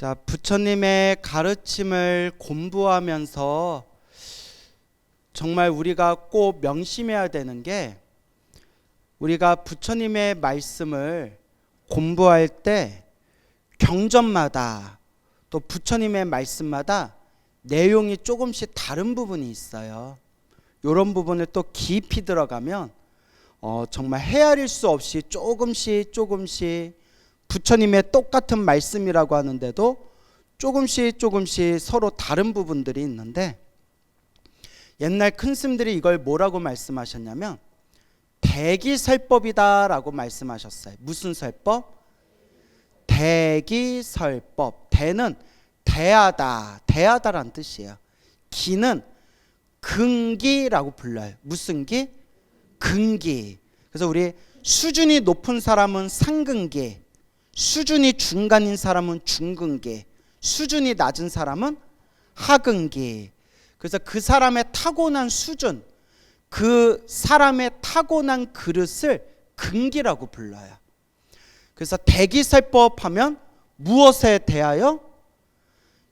자, 부처님의 가르침을 공부하면서 정말 우리가 꼭 명심해야 되는 게, 우리가 부처님의 말씀을 공부할 때 경전마다 또 부처님의 말씀마다 내용이 조금씩 다른 부분이 있어요. 이런 부분을 또 깊이 들어가면 정말 헤아릴 수 없이 조금씩 부처님의 똑같은 말씀이라고 하는데도 조금씩 서로 다른 부분들이 있는데, 옛날 큰 스님들이 이걸 뭐라고 말씀하셨냐면 대기설법이다라고 말씀하셨어요. 무슨 설법? 대기설법. 대는 대하다라는 뜻이에요. 기는 근기라고 불러요. 무슨 기? 근기. 그래서 우리 수준이 높은 사람은 상근기, 수준이 중간인 사람은 중근기, 수준이 낮은 사람은 하근기. 그래서 그 사람의 타고난 수준, 그 사람의 타고난 그릇을 근기라고 불러요. 그래서 대기설법 하면 무엇에 대하여?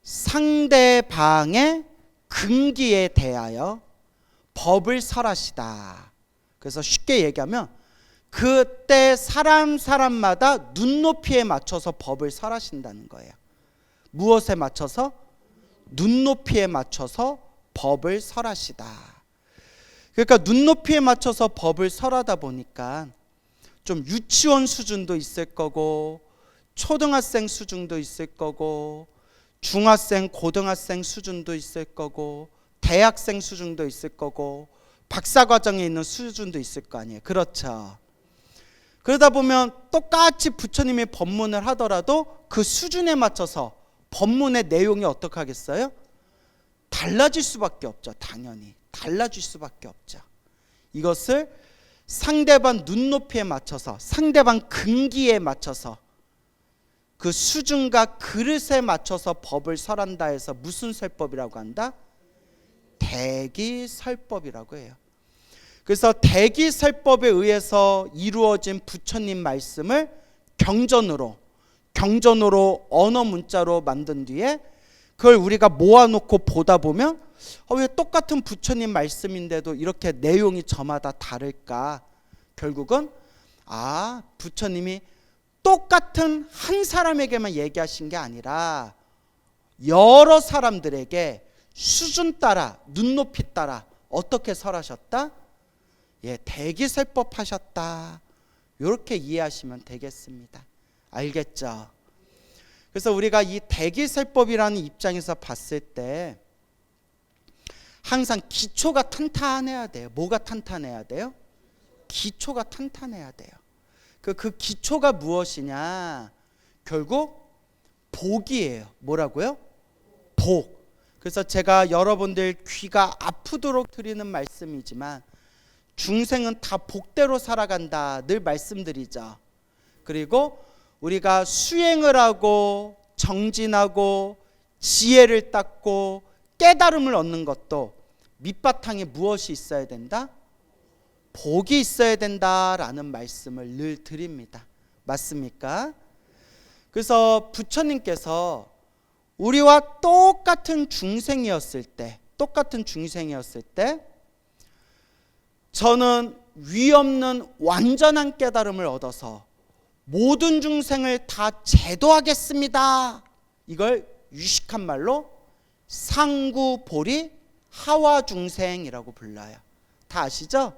상대방의 근기에 대하여 법을 설하시다. 그래서 쉽게 얘기하면 그때 사람마다 눈높이에 맞춰서 법을 설하신다는 거예요. 무엇에 맞춰서? 눈높이에 맞춰서 법을 설하시다. 그러니까 눈높이에 맞춰서 법을 설하다 보니까 좀 유치원 수준도 있을 거고, 초등학생 수준도 있을 거고, 중학생, 고등학생 수준도 있을 거고, 대학생 수준도 있을 거고, 박사과정에 있는 수준도 있을 거 아니에요. 그렇죠. 그러다 보면 똑같이 부처님이 법문을 하더라도 그 수준에 맞춰서 법문의 내용이 어떻게 하겠어요? 달라질 수밖에 없죠. 당연히 달라질 수밖에 없죠. 이것을 상대방 눈높이에 맞춰서, 상대방 근기에 맞춰서, 그 수준과 그릇에 맞춰서 법을 설한다 해서 무슨 설법이라고 한다? 대기설법이라고 해요. 그래서 대기설법에 의해서 이루어진 부처님 말씀을 경전으로 언어 문자로 만든 뒤에 그걸 우리가 모아놓고 보다 보면 왜 똑같은 부처님 말씀인데도 이렇게 내용이 저마다 다를까? 결국은 부처님이 똑같은 한 사람에게만 얘기하신 게 아니라 여러 사람들에게 수준 따라, 눈높이 따라 어떻게 설하셨다? 대기설법 하셨다. 이렇게 이해하시면 되겠습니다. 알겠죠? 그래서 우리가 이 대기설법이라는 입장에서 봤을 때 항상 기초가 탄탄해야 돼요. 뭐가 탄탄해야 돼요? 기초가 탄탄해야 돼요. 그 기초가 무엇이냐? 결국 복이에요. 뭐라고요? 복. 그래서 제가 여러분들 귀가 아프도록 드리는 말씀이지만 중생은 다 복대로 살아간다 늘 말씀드리죠. 그리고 우리가 수행을 하고 정진하고 지혜를 닦고 깨달음을 얻는 것도 밑바탕에 무엇이 있어야 된다? 복이 있어야 된다라는 말씀을 늘 드립니다. 맞습니까? 그래서 부처님께서 우리와 똑같은 중생이었을 때 저는 위없는 완전한 깨달음을 얻어서 모든 중생을 다 제도하겠습니다. 이걸 유식한 말로 상구보리 하와중생이라고 불러요. 다 아시죠?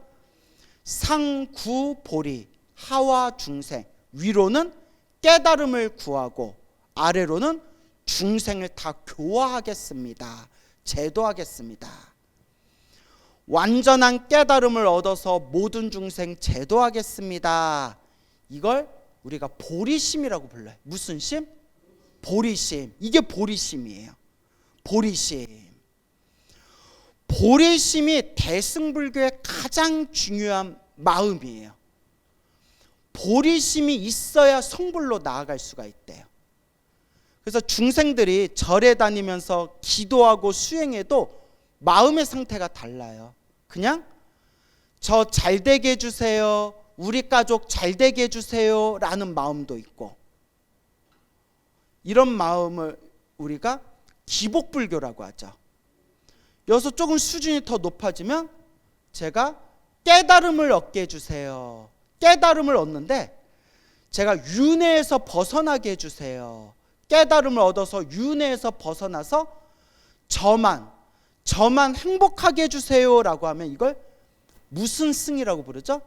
상구보리 하와중생. 위로는 깨달음을 구하고 아래로는 중생을 다 교화하겠습니다. 제도하겠습니다. 완전한 깨달음을 얻어서 모든 중생 제도하겠습니다. 이걸 우리가 보리심이라고 불러요. 무슨 심? 보리심. 이게 보리심이에요. 보리심이 대승불교의 가장 중요한 마음이에요. 보리심이 있어야 성불로 나아갈 수가 있대요. 그래서 중생들이 절에 다니면서 기도하고 수행해도 마음의 상태가 달라요. 그냥 저 잘되게 해주세요, 우리 가족 잘되게 해주세요 라는 마음도 있고, 이런 마음을 우리가 기복불교라고 하죠. 여기서 조금 수준이 더 높아지면 제가 깨달음을 얻게 해주세요. 깨달음을 얻는데 제가 윤회에서 벗어나게 해주세요. 깨달음을 얻어서 윤회에서 벗어나서 저만 행복하게 해주세요 라고 하면 이걸 무슨 승이라고 부르죠?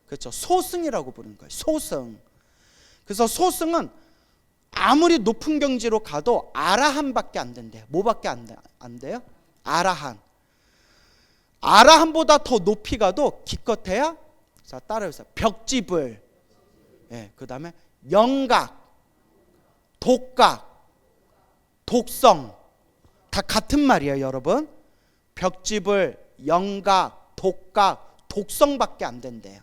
그렇죠. 소승이라고 부르는 거예요. 소승. 그래서 소승은 아무리 높은 경지로 가도 아라한밖에 안 된대요. 뭐밖에 안 돼요? 아라한. 아라한보다 더 높이 가도 기껏해야, 자 따라해보세요. 벽지불, 예, 그 다음에 영각, 독각, 독성, 다 같은 말이에요, 여러분. 벽지불, 영각, 독각, 독성밖에 안 된대요.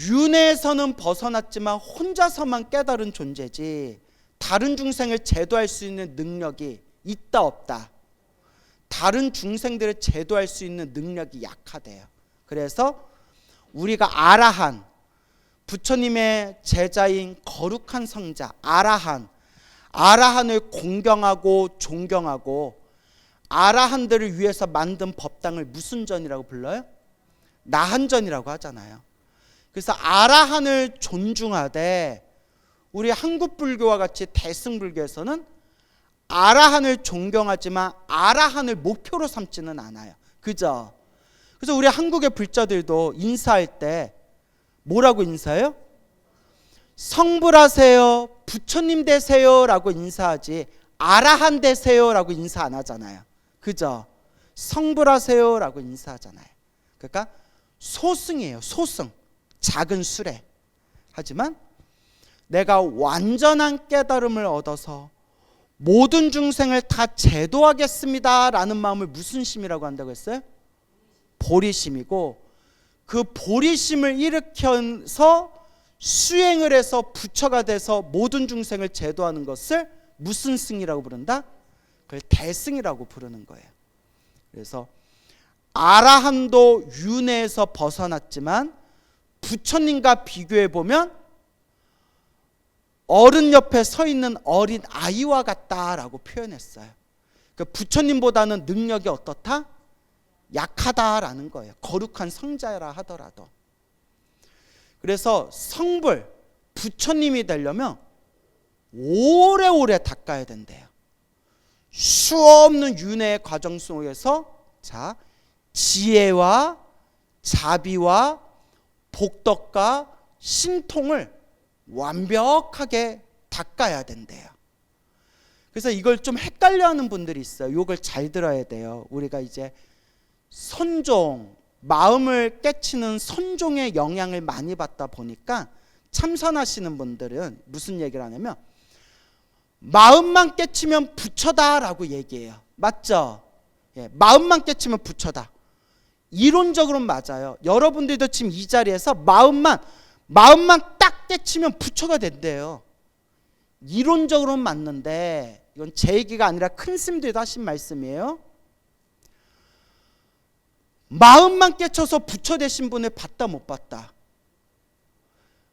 윤회에서는 벗어났지만 혼자서만 깨달은 존재지 다른 중생을 제도할 수 있는 능력이 있다 없다. 다른 중생들을 제도할 수 있는 능력이 약하대요. 그래서 우리가 아라한, 부처님의 제자인 거룩한 성자 아라한을 공경하고 존경하고 아라한들을 위해서 만든 법당을 무슨 전이라고 불러요? 나한전이라고 하잖아요. 그래서 아라한을 존중하되 우리 한국 불교와 같이 대승불교에서는 아라한을 존경하지만 아라한을 목표로 삼지는 않아요. 그죠? 그래서 우리 한국의 불자들도 인사할 때 뭐라고 인사해요? 성불하세요, 부처님 되세요 라고 인사하지 아라한 되세요 라고 인사 안 하잖아요. 그죠? 성불하세요 라고 인사하잖아요. 그러니까 소승이에요. 소승. 작은 수레. 하지만 내가 완전한 깨달음을 얻어서 모든 중생을 다 제도하겠습니다 라는 마음을 무슨 심이라고 한다고 했어요? 보리심이고, 그 보리심을 일으켜서 수행을 해서 부처가 돼서 모든 중생을 제도하는 것을 무슨 승이라고 부른다? 그걸 대승이라고 부르는 거예요. 그래서 아라한도 윤회에서 벗어났지만 부처님과 비교해 보면 어른 옆에 서 있는 어린 아이와 같다라고 표현했어요. 그러니까 부처님보다는 능력이 어떻다? 약하다라는 거예요. 거룩한 성자라 하더라도. 그래서 성불, 부처님이 되려면 오래오래 닦아야 된대요. 수없는 윤회의 과정 속에서 지혜와 자비와 복덕과 신통을 완벽하게 닦아야 된대요. 그래서 이걸 좀 헷갈려하는 분들이 있어요. 이걸 잘 들어야 돼요. 우리가 이제 선종, 마음을 깨치는 선종의 영향을 많이 받다 보니까 참선하시는 분들은 무슨 얘기를 하냐면 마음만 깨치면 부처다라고 얘기해요. 맞죠? 예, 마음만 깨치면 부처다. 이론적으로는 맞아요. 여러분들도 지금 이 자리에서 마음만 딱 깨치면 부처가 된대요. 이론적으로는 맞는데 이건 제 얘기가 아니라 큰 스님들도 하신 말씀이에요. 마음만 깨쳐서 부처 되신 분을 봤다 못 봤다.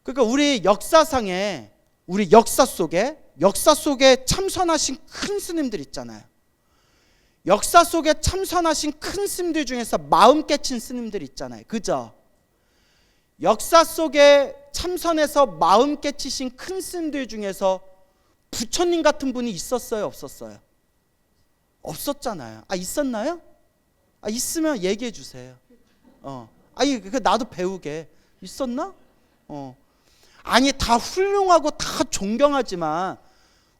그러니까 우리 역사상에, 우리 역사 속에 참선하신 큰 스님들 있잖아요. 역사 속에 참선하신 큰 스님들 중에서 마음 깨친 스님들 있잖아요. 그죠? 역사 속에 참선해서 마음 깨치신 큰 스님들 중에서 부처님 같은 분이 있었어요? 없었어요? 없었잖아요. 있었나요? 있으면 얘기해 주세요. 나도 배우게. 있었나? 아니, 다 훌륭하고 다 존경하지만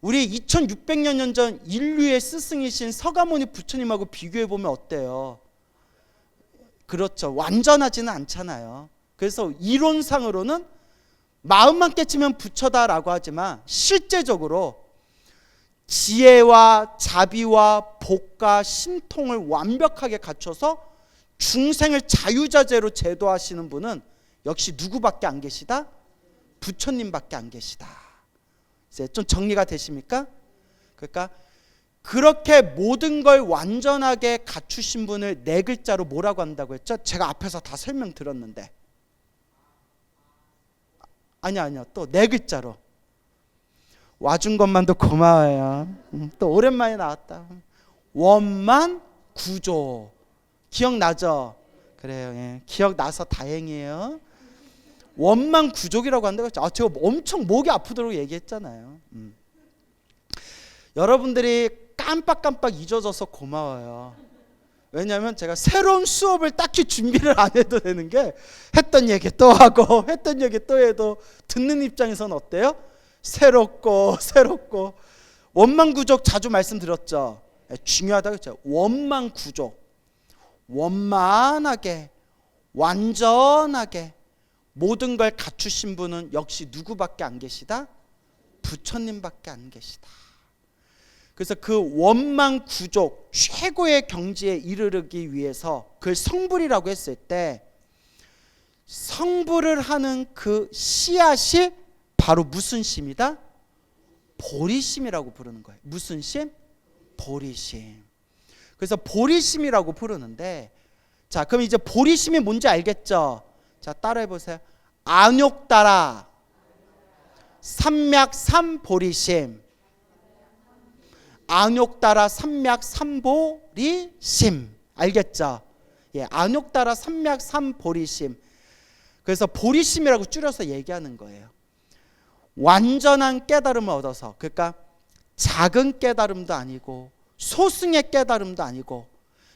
우리 2600년 전 인류의 스승이신 서가모니 부처님하고 비교해 보면 어때요? 그렇죠. 완전하지는 않잖아요. 그래서 이론상으로는 마음만 깨치면 부처다라고 하지만 실제적으로 지혜와 자비와 복과 신통을 완벽하게 갖춰서 중생을 자유자재로 제도하시는 분은 역시 누구밖에 안 계시다? 부처님밖에 안 계시다. 이제 좀 정리가 되십니까? 그러니까 그렇게 모든 걸 완전하게 갖추신 분을 네 글자로 뭐라고 한다고 했죠? 제가 앞에서 다 설명 들었는데. 아니요. 또 네 글자로. 와준 것만도 고마워요. 또 오랜만에 나왔다. 원만 구조 기억나죠? 그래요. 예. 기억나서 다행이에요. 원만 구족이라고 한다고 했죠. 제가 엄청 목이 아프도록 얘기했잖아요. 여러분들이 깜빡깜빡 잊어져서 고마워요. 왜냐하면 제가 새로운 수업을 딱히 준비를 안 해도 되는 게 했던 얘기 또 하고 했던 얘기 또 해도 듣는 입장에서는 어때요? 새롭고 원만구족 자주 말씀드렸죠. 중요하다고 했죠. 원만구족, 원만하게 완전하게 모든 걸 갖추신 분은 역시 누구밖에 안 계시다? 부처님밖에 안 계시다. 그래서 그 원만구족 최고의 경지에 이르르기 위해서 그걸 성불이라고 했을 때 성불을 하는 그 씨앗이 바로 무슨 심이다? 보리심이라고 부르는 거예요. 무슨 심? 보리심. 그래서 보리심이라고 부르는데, 자, 그럼 이제 보리심이 뭔지 알겠죠? 자, 따라해 보세요. 안욕따라 삼맥삼보리심. 안욕따라 삼맥삼보리심. 알겠죠? 예, 안욕따라 삼맥삼보리심. 그래서 보리심이라고 줄여서 얘기하는 거예요. 완전한 깨달음을 얻어서, 그러니까 작은 깨달음도 아니고 소승의 깨달음도 아니고,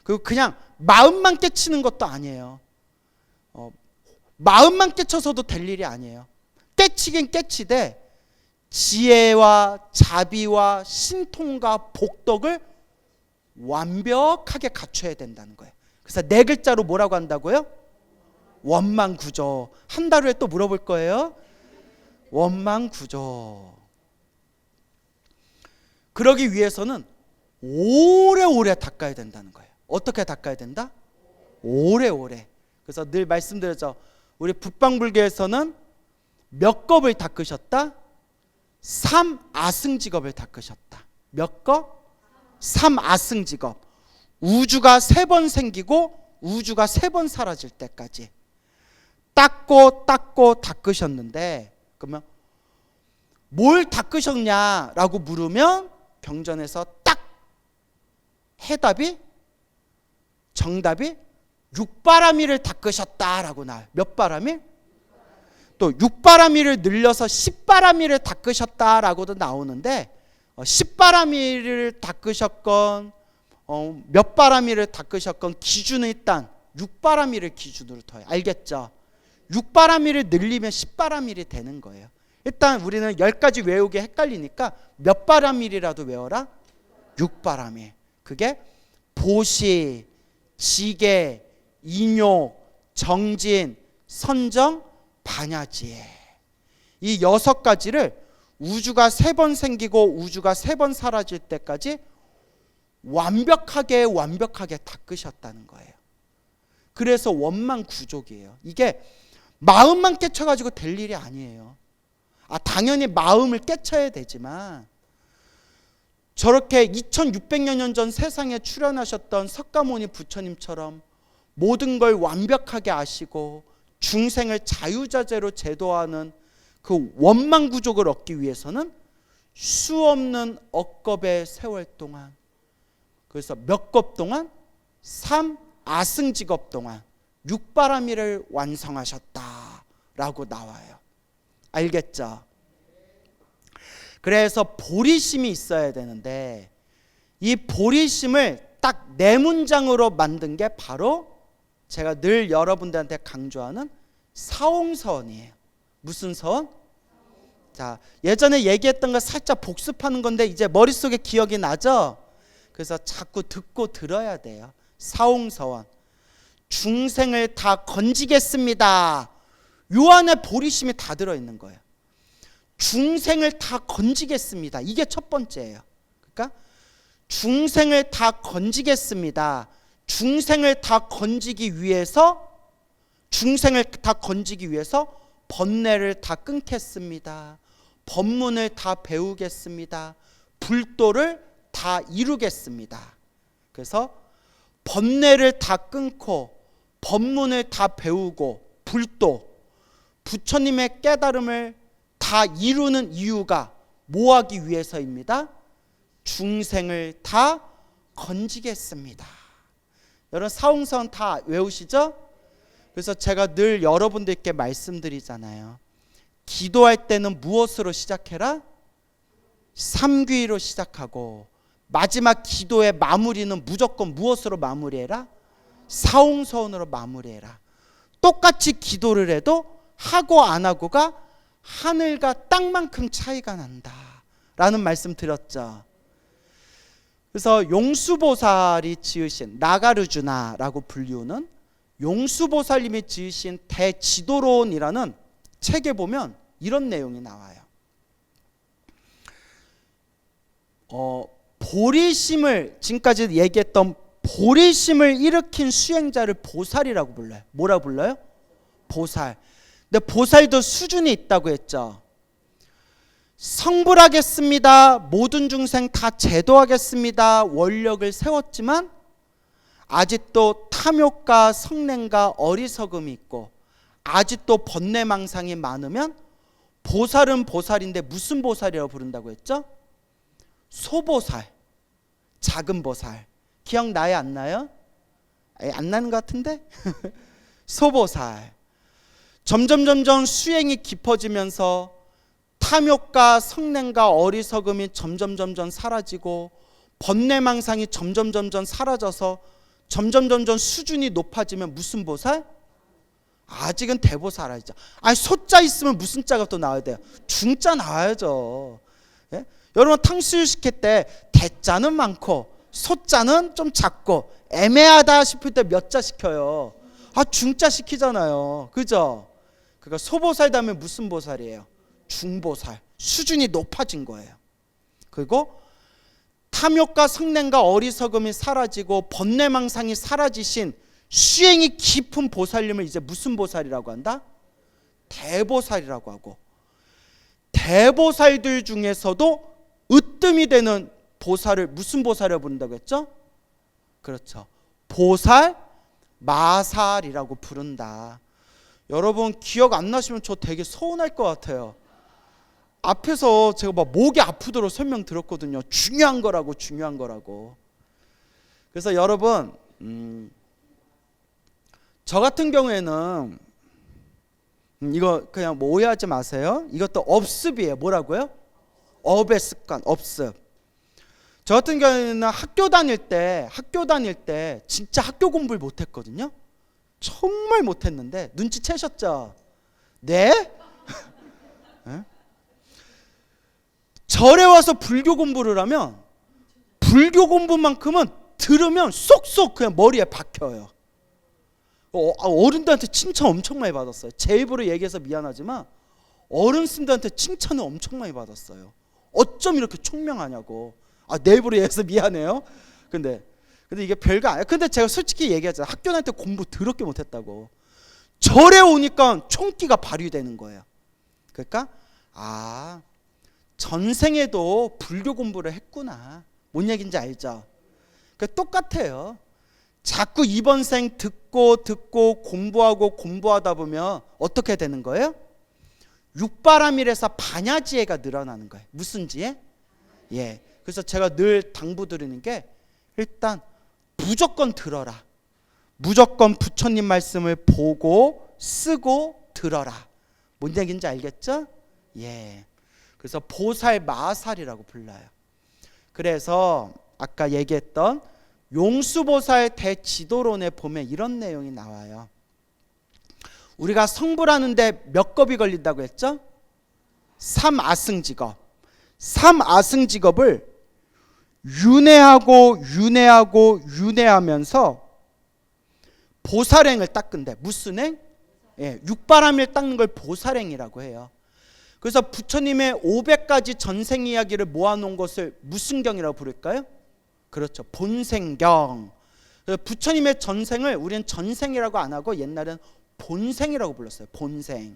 그리고 그냥 마음만 깨치는 것도 아니에요. 마음만 깨쳐서도 될 일이 아니에요. 깨치긴 깨치되 지혜와 자비와 신통과 복덕을 완벽하게 갖춰야 된다는 거예요. 그래서 네 글자로 뭐라고 한다고요? 원만구조. 한 달 후에 또 물어볼 거예요. 원만구조. 그러기 위해서는 오래오래 닦아야 된다는 거예요. 어떻게 닦아야 된다? 오래오래. 그래서 늘 말씀드렸죠. 우리 북방불교에서는 몇 겁을 닦으셨다? 3아승직업을 닦으셨다. 몇 겁? 3아승직업. 우주가 3번 생기고 우주가 3번 사라질 때까지 닦고 닦으셨는데, 그러면 뭘 닦으셨냐라고 물으면 경전에서 딱 해답이, 정답이 육바라밀을 닦으셨다라고 나와요. 몇 바라밀? 또 육바라밀을 늘려서 10바라밀을 닦으셨다라고도 나오는데, 10바라밀을 닦으셨건 몇 바라밀을 닦으셨건 기준은 일단 육바라밀을 기준으로 둬요. 알겠죠? 육바라밀을 늘리면 10바라밀이 되는 거예요. 일단 우리는 10가지 외우기 헷갈리니까 몇 바라밀이라도 외워라. 육바라밀. 그게 보시, 지계, 인욕, 정진, 선정, 반야지혜. 이 6가지를 우주가 3번 생기고 우주가 3번 사라질 때까지 완벽하게 닦으셨다는 거예요. 그래서 원만구족이에요. 이게 마음만 깨쳐가지고 될 일이 아니에요. 당연히 마음을 깨쳐야 되지만, 저렇게 2600여 년 전 세상에 출현하셨던 석가모니 부처님처럼 모든 걸 완벽하게 아시고 중생을 자유자재로 제도하는 그 원만구족을 얻기 위해서는 수없는 억겁의 세월 동안, 그래서 몇 겁 동안? 3아승직업 동안 육바라밀을 완성하셨다라고 나와요. 알겠죠? 그래서 보리심이 있어야 되는데, 이 보리심을 딱 4문장으로 만든 게 바로 제가 늘 여러분들한테 강조하는 사홍서원이에요. 무슨 서원? 자, 예전에 얘기했던 거 살짝 복습하는 건데 이제 머릿속에 기억이 나죠? 그래서 자꾸 듣고 들어야 돼요. 사홍서원. 중생을 다 건지겠습니다. 요 안에 보리심이 다 들어있는 거예요. 중생을 다 건지겠습니다. 이게 첫 번째예요. 그러니까 중생을 다 건지겠습니다. 중생을 다 건지기 위해서 번뇌를 다 끊겠습니다. 법문을 다 배우겠습니다. 불도를 다 이루겠습니다. 그래서 번뇌를 다 끊고 법문을 다 배우고 불도, 부처님의 깨달음을 다 이루는 이유가 뭐 하기 위해서입니다. 중생을 다 건지겠습니다. 여러분 사홍선 다 외우시죠? 그래서 제가 늘 여러분들께 말씀드리잖아요. 기도할 때는 무엇으로 시작해라? 삼귀로 시작하고 마지막 기도의 마무리는 무조건 무엇으로 마무리해라? 사홍서원으로 마무리해라. 똑같이 기도를 해도 하고 안 하고가 하늘과 땅만큼 차이가 난다 라는 말씀 드렸죠. 그래서 용수보살이 지으신 나가르주나라고 불리우는 용수보살님이 지으신 대지도론이라는 책에 보면 이런 내용이 나와요. 보리심을 지금까지 얘기했던 보리심을 일으킨 수행자를 보살이라고 불러요. 뭐라고 불러요? 보살. 근데 보살도 수준이 있다고 했죠. 성불하겠습니다. 모든 중생 다 제도하겠습니다. 원력을 세웠지만 아직도 탐욕과 성냄과 어리석음이 있고 아직도 번뇌망상이 많으면 보살은 보살인데 무슨 보살이라고 부른다고 했죠? 소보살, 작은 보살. 기억나요? 안 나요? 안 나는 것 같은데? 소보살. 점점 수행이 깊어지면서 탐욕과 성냄과 어리석음이 점점 사라지고 번뇌망상이 점점 사라져서 점점 수준이 높아지면 무슨 보살? 아직은 대보살 알죠? 아니 소자 있으면 무슨 자가 또 나와야 돼요? 중자 나와야죠. 예? 여러분 탕수육 시킬 때 대자는 많고 소자는 좀 작고 애매하다 싶을 때 몇 자 시켜요? 아 중자 시키잖아요. 그죠? 그러니까 소보살 다음에 무슨 보살이에요? 중보살. 수준이 높아진 거예요. 그리고 탐욕과 성냄과 어리석음이 사라지고 번뇌망상이 사라지신 수행이 깊은 보살님을 이제 무슨 보살이라고 한다? 대보살이라고 하고, 대보살들 중에서도 으뜸이 되는 보살을 무슨 보살이라고 부른다고 했죠? 그렇죠. 보살 마살이라고 부른다. 여러분 기억 안 나시면 저 되게 서운할 것 같아요. 앞에서 제가 막 목이 아프도록 설명 들었거든요. 중요한 거라고. 그래서 여러분 저 같은 경우에는 이거 그냥 뭐 오해하지 마세요. 이것도 업습이에요. 뭐라고요? 업의 습관, 업습. 저 같은 경우에는 학교 다닐 때 진짜 학교 공부를 못했거든요. 정말 못했는데 눈치채셨죠? 네? 네? 절에 와서 불교 공부를 하면 불교 공부만큼은 들으면 쏙쏙 그냥 머리에 박혀요. 어른들한테 칭찬 엄청 많이 받았어요. 제 입으로 얘기해서 미안하지만 어른들한테 칭찬을 엄청 많이 받았어요. 어쩜 이렇게 총명하냐고. 내 입으로 얘기해서 미안해요. 근데 이게 별거 아니야. 근데 제가 솔직히 얘기하잖아요. 학교 다닐 때 공부 더럽게 못했다고. 절에 오니까 총기가 발휘되는 거예요. 그러니까 전생에도 불교 공부를 했구나. 뭔 얘기인지 알죠? 그러니까 똑같아요. 자꾸 이번 생 듣고 공부하다 보면 어떻게 되는 거예요? 육바라밀에서 반야지혜가 늘어나는 거예요. 무슨 지혜? 예. 그래서 제가 늘 당부드리는 게 일단 무조건 들어라. 무조건 부처님 말씀을 보고 쓰고 들어라. 뭔 얘기인지 알겠죠? 예. 그래서 보살 마살이라고 불러요. 그래서 아까 얘기했던 용수보살 대지도론에 보면 이런 내용이 나와요. 우리가 성불하는데 몇 겁이 걸린다고 했죠? 3아승직업. 3아승직업을 윤회하면서 보살행을 닦은대. 무슨 행? 예, 육바람일 닦는 걸 보살행이라고 해요. 그래서 부처님의 500가지 전생 이야기를 모아놓은 것을 무슨 경이라고 부를까요? 그렇죠. 본생경. 부처님의 전생을 우리는 전생이라고 안 하고 옛날에는 본생이라고 불렀어요. 본생.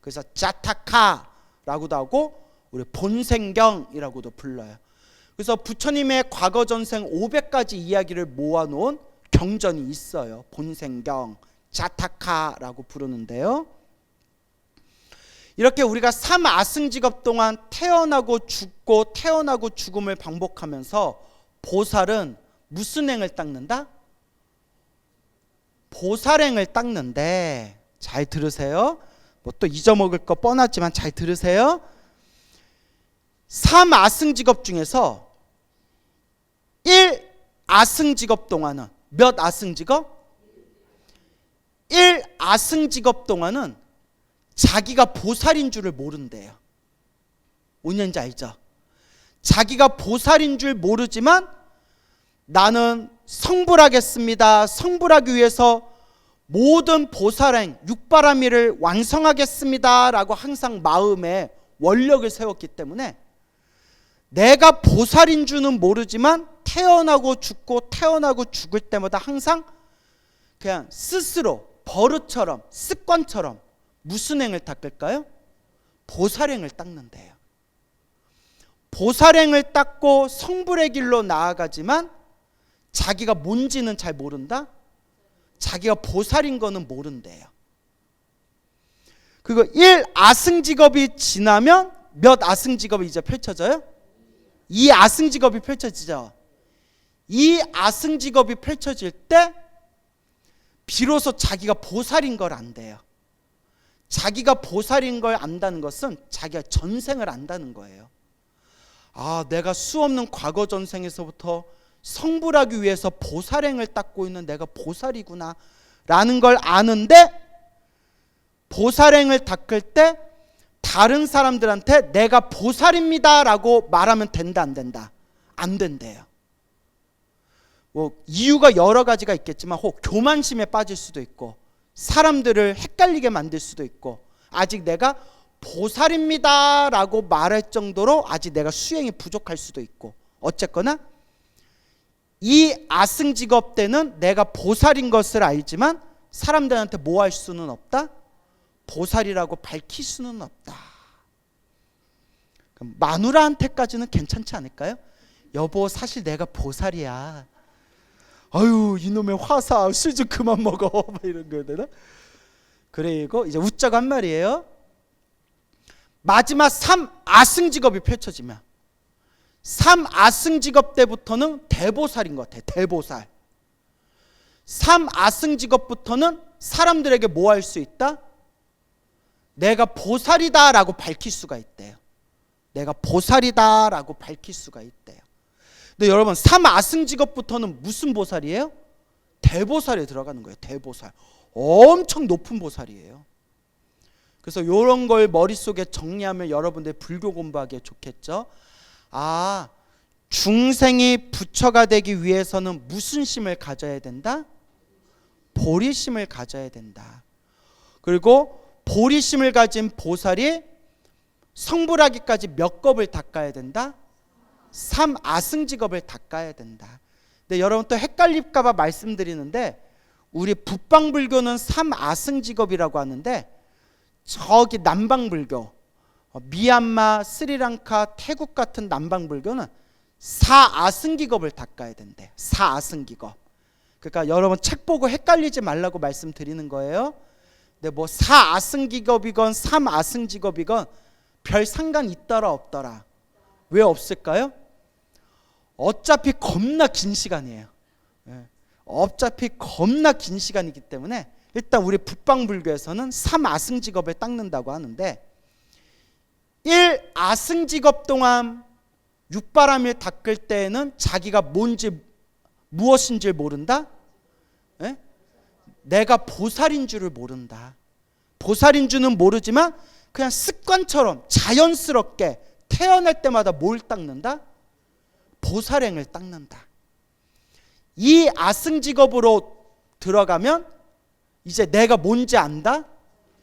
그래서 자타카라고도 하고 우리 본생경이라고도 불러요. 그래서 부처님의 과거 전생 500가지 이야기를 모아놓은 경전이 있어요. 본생경, 자타카라고 부르는데요. 이렇게 우리가 삼아승직업 동안 태어나고 죽고 태어나고 죽음을 반복하면서 보살은 무슨 행을 닦는다? 보살행을 닦는데, 잘 들으세요. 뭐 또 잊어먹을 거 뻔하지만 잘 들으세요. 삼아승직업 중에서 1아승직업 동안은 몇 아승직업? 1아승직업 동안은 자기가 보살인 줄을 모른대요. 뭔지 알죠? 자기가 보살인 줄 모르지만 나는 성불하겠습니다. 성불하기 위해서 모든 보살행, 육바라밀을 완성하겠습니다 라고 항상 마음에 원력을 세웠기 때문에 내가 보살인 줄은 모르지만 태어나고 죽고 태어나고 죽을 때마다 항상 그냥 스스로 버릇처럼 습관처럼 무슨 행을 닦을까요? 보살행을 닦는데요. 보살행을 닦고 성불의 길로 나아가지만 자기가 뭔지는 잘 모른다? 자기가 보살인 거는 모른대요. 그리고 1아승직업이 지나면 몇 아승직업이 이제 펼쳐져요? 2아승직업이 펼쳐지죠. 2아승직업이 펼쳐질 때 비로소 자기가 보살인 걸 안대요. 자기가 보살인 걸 안다는 것은 자기가 전생을 안다는 거예요. 아, 내가 수없는 과거 전생에서부터 성불하기 위해서 보살행을 닦고 있는 내가 보살이구나 라는 걸 아는데, 보살행을 닦을 때 다른 사람들한테 내가 보살입니다 라고 말하면 된다 안 된다? 안 된대요. 뭐 이유가 여러 가지가 있겠지만 혹 교만심에 빠질 수도 있고 사람들을 헷갈리게 만들 수도 있고 아직 내가 보살입니다 라고 말할 정도로 아직 내가 수행이 부족할 수도 있고, 어쨌거나 이 아승직업 때는 내가 보살인 것을 알지만 사람들한테 뭐 할 수는 없다? 보살이라고 밝힐 수는 없다. 그럼 마누라한테까지는 괜찮지 않을까요? 여보, 사실 내가 보살이야. 아유, 이놈의 화사, 술 좀 그만 먹어. 이런 거 되나? 그리고 이제 웃자고 한 말이에요. 마지막 3아승직업이 펼쳐지면 3아승직업 때부터는 대보살인 것 같아요. 대보살. 3아승직업부터는 사람들에게 뭐 할 수 있다? 내가 보살이다 라고 밝힐 수가 있대요. 내가 보살이다 라고 밝힐 수가 있대요. 근데 여러분, 3아승직업부터는 무슨 보살이에요? 대보살에 들어가는 거예요. 대보살. 엄청 높은 보살이에요. 그래서 이런 걸 머릿속에 정리하면 여러분들 불교 공부하기에 좋겠죠. 아, 중생이 부처가 되기 위해서는 무슨 심을 가져야 된다? 보리심을 가져야 된다. 그리고 보리심을 가진 보살이 성불하기까지 몇 겁을 닦아야 된다? 3아승직업을 닦아야 된다. 근데 여러분 또 헷갈릴까 봐 말씀드리는데, 우리 북방불교는 3아승직업이라고 하는데 저기 남방불교, 미얀마, 스리랑카, 태국 같은 남방불교는 4아승기겁을 닦아야 된대. 4아승기겁. 그러니까 여러분 책 보고 헷갈리지 말라고 말씀드리는 거예요. 근데 뭐 4아승기겁이건 3아승직업이건 별 상관 있더라 없더라. 왜 없을까요? 어차피 겁나 긴 시간이에요. 어차피 겁나 긴 시간이기 때문에 일단 우리 북방불교에서는 3아승직업을 닦는다고 하는데, 1아승직업 동안 육바라밀 닦을 때에는 자기가 뭔지 무엇인지 모른다? 내가 보살인 줄을 모른다. 보살인 줄은 모르지만 그냥 습관처럼 자연스럽게 태어날 때마다 뭘 닦는다? 보살행을 닦는다. 이 아승직업으로 들어가면 이제 내가 뭔지 안다?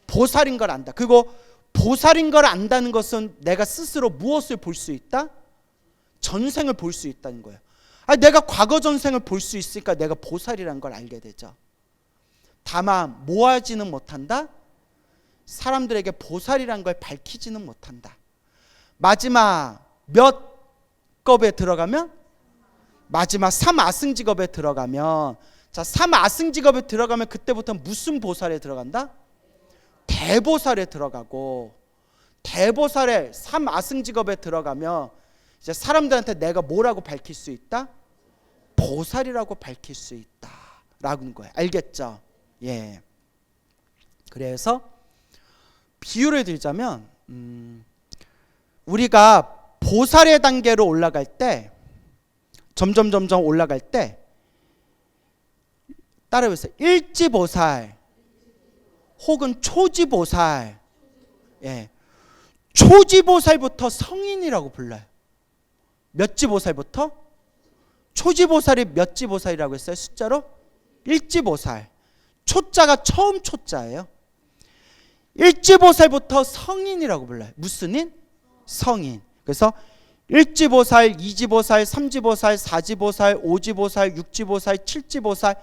보살인 걸 안다. 그리고 보살인 걸 안다는 것은 내가 스스로 무엇을 볼 수 있다? 전생을 볼 수 있다는 거예요. 아니, 내가 과거 전생을 볼 수 있으니까 내가 보살이라는 걸 알게 되죠. 다만 뭐 하지는 못한다? 사람들에게 보살이라는 걸 밝히지는 못한다. 마지막 몇 겁에 들어가면? 마지막 3아승직업에 들어가면, 자, 3아승직업에 들어가면 그때부터 무슨 보살에 들어간다? 대보살에 들어가고, 대보살의 삼아승직업에 들어가면 이제 사람들한테 내가 뭐라고 밝힐 수 있다? 보살이라고 밝힐 수 있다라는 거예요. 알겠죠? 예. 그래서 비유를 들자면 우리가 보살의 단계로 올라갈 때 점점 올라갈 때 따라해보세요. 일지보살 혹은 초지보살. 예. 초지보살부터 성인이라고 불러요. 몇 지보살부터? 초지보살이 몇 지보살이라고 했어요? 숫자로? 일지보살. 초자가 처음 초자예요. 일지보살부터 성인이라고 불러요. 무슨 인? 성인. 그래서 일지보살, 이지보살, 삼지보살, 사지보살, 오지보살, 육지보살, 칠지보살,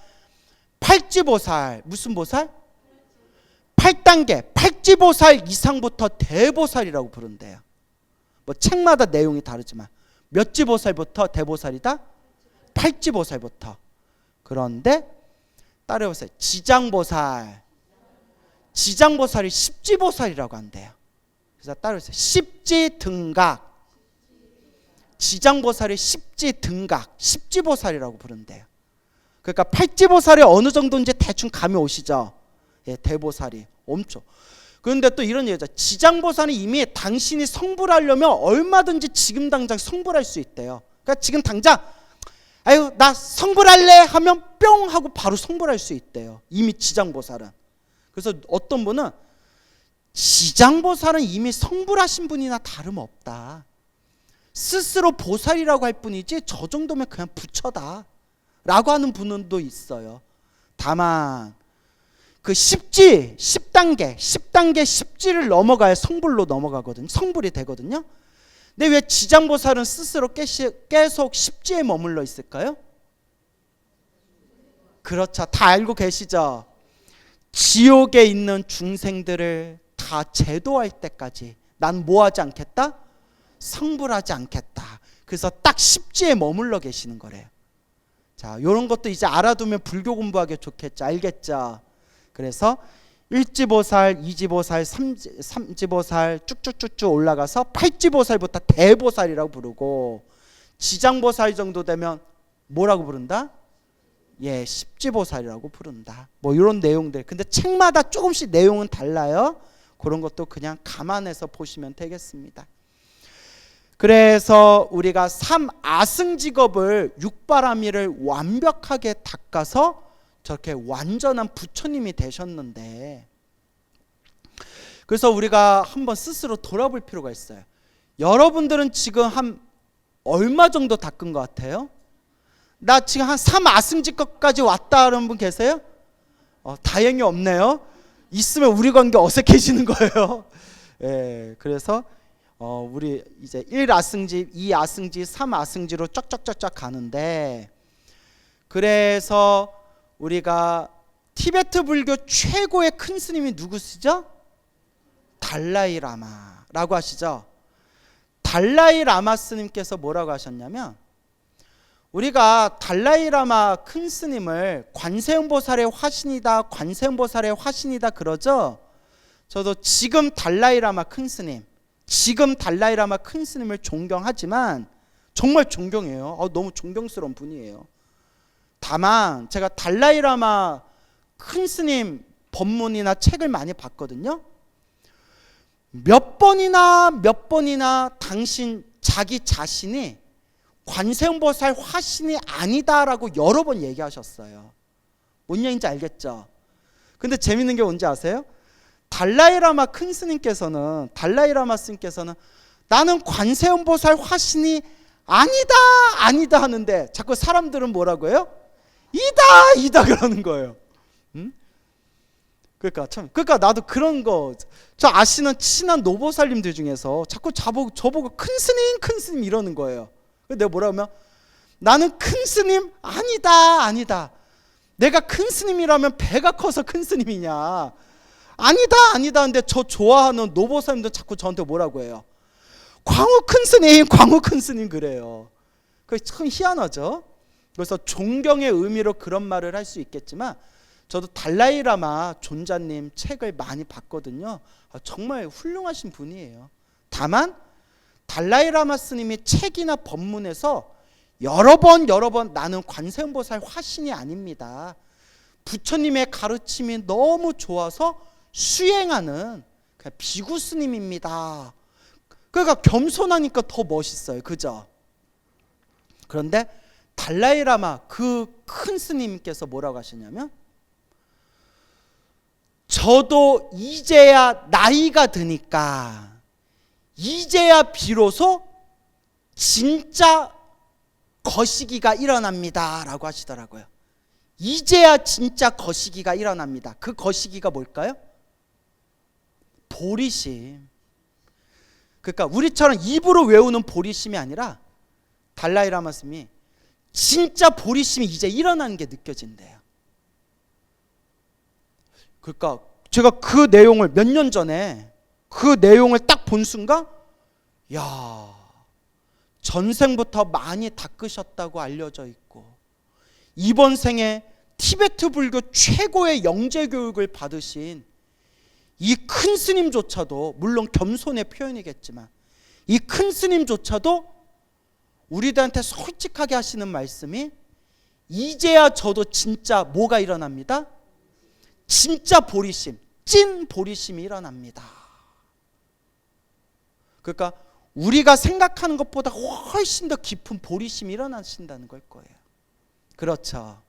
팔지보살. 무슨 보살? 8단계, 팔지보살 이상부터 대보살이라고 부른대요. 뭐 책마다 내용이 다르지만 몇 지보살부터 대보살이다? 팔지보살부터. 그런데 따라해보세요. 지장보살. 지장보살이 십지보살이라고 한대요. 그래서 따라해보세요. 십지등각. 지장보살이 십지등각, 십지보살이라고 부른대요. 그러니까 팔지보살이 어느 정도인지 대충 감이 오시죠? 예, 대보살이 엄청. 그런데 또 이런 얘기죠. 지장보살은 이미 당신이 성불하려면 얼마든지 지금 당장 성불할 수 있대요. 그러니까 지금 당장 아유 나 성불할래 하면 뿅 하고 바로 성불할 수 있대요. 이미 지장보살은. 그래서 어떤 분은 지장보살은 이미 성불하신 분이나 다름없다. 스스로 보살이라고 할 뿐이지 저 정도면 그냥 부처다 라고 하는 분도 있어요. 다만 그 10단계 10지를 넘어가야 성불로 넘어가거든요. 성불이 되거든요. 근데 왜 지장보살은 스스로 계속 10지에 머물러 있을까요? 그렇죠. 다 알고 계시죠? 지옥에 있는 중생들을 다 제도할 때까지 난 뭐 하지 않겠다? 성불하지 않겠다. 그래서 딱 10지에 머물러 계시는 거래요. 자, 이런 것도 이제 알아두면 불교 공부하기 좋겠죠. 알겠죠? 그래서 1지보살, 2지보살, 3지보살 쭉쭉쭉쭉 올라가서 8지보살부터 대보살이라고 부르고 지장보살 정도 되면 뭐라고 부른다? 예, 10지보살이라고 부른다. 뭐 이런 내용들. 근데 책마다 조금씩 내용은 달라요. 그런 것도 그냥 감안해서 보시면 되겠습니다. 그래서 우리가 삼아승직업을 육바라밀을 완벽하게 닦아서 저렇게 완전한 부처님이 되셨는데, 그래서 우리가 한번 스스로 돌아볼 필요가 있어요. 여러분들은 지금 한 얼마 정도 닦은 것 같아요? 나 지금 한 삼아승직업까지 왔다는 분 계세요? 다행히 없네요. 있으면 우리 관계 어색해지는 거예요. 예, 그래서 우리 이제 1아승지, 2아승지, 3아승지로 쫙쫙쫙쫙 가는데, 그래서 우리가 티베트 불교 최고의 큰 스님이 누구시죠? 달라이 라마라고 하시죠. 달라이 라마 스님께서 뭐라고 하셨냐면, 우리가 달라이 라마 큰 스님을 관세음보살의 화신이다, 관세음보살의 화신이다 그러죠. 저도 지금 달라이 라마 큰 스님, 지금 달라이 라마 큰 스님을 존경하지만 정말 존경해요. 너무 존경스러운 분이에요. 다만 제가 달라이 라마 큰 스님 법문이나 책을 많이 봤거든요. 몇 번이나 당신 자기 자신이 관세음보살 화신이 아니다라고 여러 번 얘기하셨어요. 뭔 얘기인지 알겠죠? 근데 재밌는 게 뭔지 아세요? 달라이 라마 큰 스님께서는, 달라이 라마 스님께서는 나는 관세음보살 화신이 아니다 하는데 자꾸 사람들은 뭐라고 해요? 이다 그러는 거예요. 그러니까 나도 그런 거, 저 아시는 친한 노보살님들 중에서 자꾸 저보고 큰 스님 이러는 거예요. 내가 뭐라 하면 나는 큰 스님 아니다. 내가 큰 스님이라면 배가 커서 큰 스님이냐? 아니다. 근데 저 좋아하는 노보살님들 자꾸 저한테 뭐라고 해요? 광우 큰 스님 그래요. 그게 참 희한하죠. 그래서 존경의 의미로 그런 말을 할 수 있겠지만 저도 달라이라마 존자님 책을 많이 봤거든요. 정말 훌륭하신 분이에요. 다만 달라이라마 스님이 책이나 법문에서 여러 번 나는 관세음보살 화신이 아닙니다. 부처님의 가르침이 너무 좋아서 수행하는 비구 스님입니다. 그러니까 겸손하니까 더 멋있어요. 그죠? 그런데 달라이라마 그 큰 스님께서 뭐라고 하시냐면, 저도 이제야 나이가 드니까 이제야 비로소 진짜 거시기가 일어납니다 라고 하시더라고요. 이제야 진짜 거시기가 일어납니다. 그 거시기가 뭘까요? 보리심. 그러니까 우리처럼 입으로 외우는 보리심이 아니라 달라이라마 스님이 진짜 보리심이 이제 일어나는 게 느껴진대요. 그러니까 제가 그 내용을 몇 년 전에 그 내용을 딱 본 순간, 야, 전생부터 많이 닦으셨다고 알려져 있고 이번 생에 티베트 불교 최고의 영재 교육을 받으신 이 큰 스님조차도, 물론 겸손의 표현이겠지만 이 큰 스님조차도 우리들한테 솔직하게 하시는 말씀이, 이제야 저도 진짜 뭐가 일어납니다? 진짜 보리심, 찐 보리심이 일어납니다. 그러니까 우리가 생각하는 것보다 훨씬 더 깊은 보리심이 일어나신다는 걸 거예요. 그렇죠.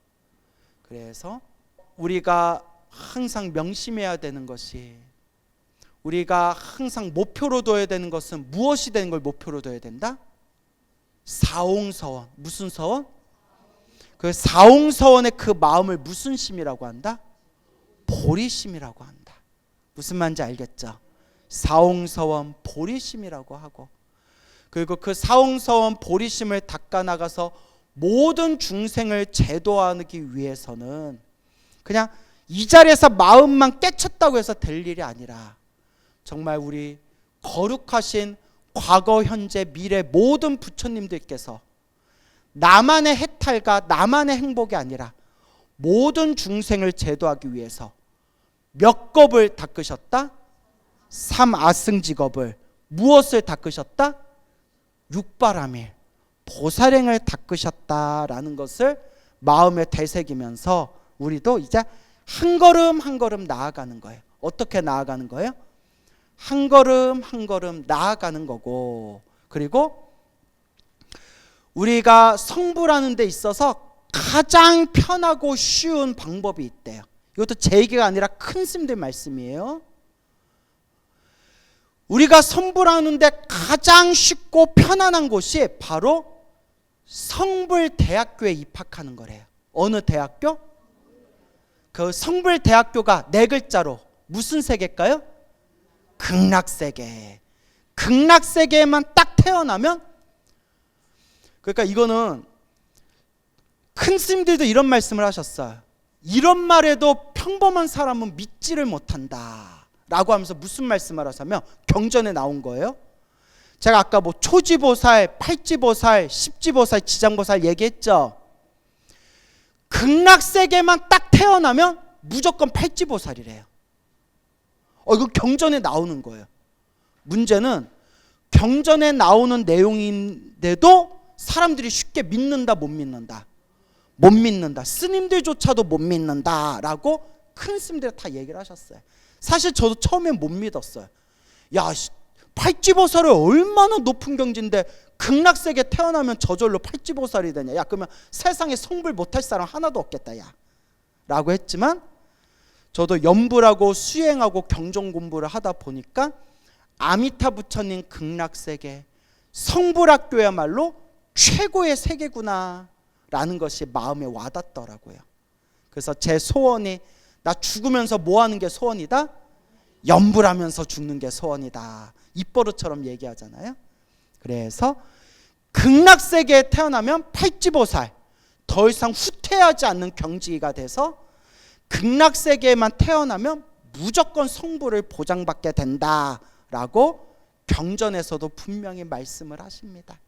그래서 우리가 항상 명심해야 되는 것이, 우리가 항상 목표로 둬야 되는 것은 무엇이 되는 걸 목표로 둬야 된다? 사옹서원. 무슨 서원? 그 사옹서원의 그 마음을 무슨 심이라고 한다? 보리심이라고 한다. 무슨 말인지 알겠죠? 사옹서원 보리심이라고 하고, 그리고 그 사옹서원 보리심을 닦아나가서 모든 중생을 제도하기 위해서는 그냥 이 자리에서 마음만 깨쳤다고 해서 될 일이 아니라, 정말 우리 거룩하신 과거, 현재, 미래 모든 부처님들께서 나만의 해탈과 나만의 행복이 아니라 모든 중생을 제도하기 위해서 몇 겁을 닦으셨다? 3아승직업을. 무엇을 닦으셨다? 육바라밀, 보살행을 닦으셨다라는 것을 마음에 되새기면서 우리도 이제 한 걸음 한 걸음 나아가는 거예요. 어떻게 나아가는 거예요? 한 걸음 한 걸음 나아가는 거고, 그리고 우리가 성불하는 데 있어서 가장 편하고 쉬운 방법이 있대요. 이것도 제 얘기가 아니라 큰 스님들 말씀이에요. 우리가 성불하는데 가장 쉽고 편안한 곳이 바로 성불대학교에 입학하는 거래요. 어느 대학교? 그 성불대학교가 네 글자로 무슨 세계일까요? 극락세계. 극락세계에만 딱 태어나면, 그러니까 이거는 큰 스님들도 이런 말씀을 하셨어요. 이런 말에도 평범한 사람은 믿지를 못한다 라고 하면서 무슨 말씀을 하시냐면 경전에 나온 거예요. 제가 아까 뭐 초지보살, 팔지보살, 십지보살, 지장보살 얘기했죠. 극락세계만 딱 태어나면 무조건 팔지보살이래요. 이거 경전에 나오는 거예요. 문제는 경전에 나오는 내용인데도 사람들이 쉽게 믿는다, 못 믿는다? 못 믿는다. 스님들조차도 못 믿는다라고 큰 스님들이 다 얘기를 하셨어요. 사실 저도 처음엔 못 믿었어요. 야, 팔지보살이 얼마나 높은 경지인데 극락세계 태어나면 저절로 팔지보살이 되냐. 야, 그러면 세상에 성불 못할 사람 하나도 없겠다, 야 라고 했지만, 저도 연불하고 수행하고 경전 공부를 하다 보니까 아미타 부처님 극락세계, 성불학교야말로 최고의 세계구나 라는 것이 마음에 와닿더라고요. 그래서 제 소원이, 나 죽으면서 뭐 하는 게 소원이다? 연불하면서 죽는 게 소원이다. 입버릇처럼 얘기하잖아요. 그래서 극락세계에 태어나면 팔지보살, 더 이상 후퇴하지 않는 경지가 돼서 극락세계에만 태어나면 무조건 성불을 보장받게 된다라고 경전에서도 분명히 말씀을 하십니다.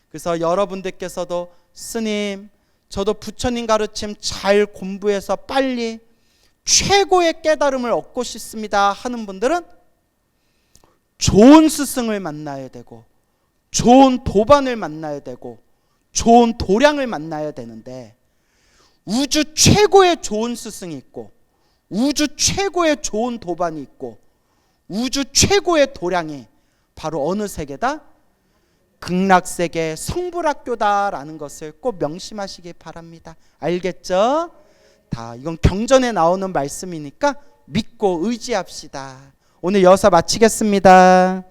그래서 여러분들께서도 스님, 저도 부처님 가르침 잘 공부해서 빨리 최고의 깨달음을 얻고 싶습니다 하는 분들은 좋은 스승을 만나야 되고 좋은 도반을 만나야 되고 좋은 도량을 만나야 되는데, 우주 최고의 좋은 스승이 있고 우주 최고의 좋은 도반이 있고 우주 최고의 도량이 바로 어느 세계다? 극락세계 성불학교다라는 것을 꼭 명심하시기 바랍니다. 알겠죠? 다 이건 경전에 나오는 말씀이니까 믿고 의지합시다. 오늘 여기서 마치겠습니다.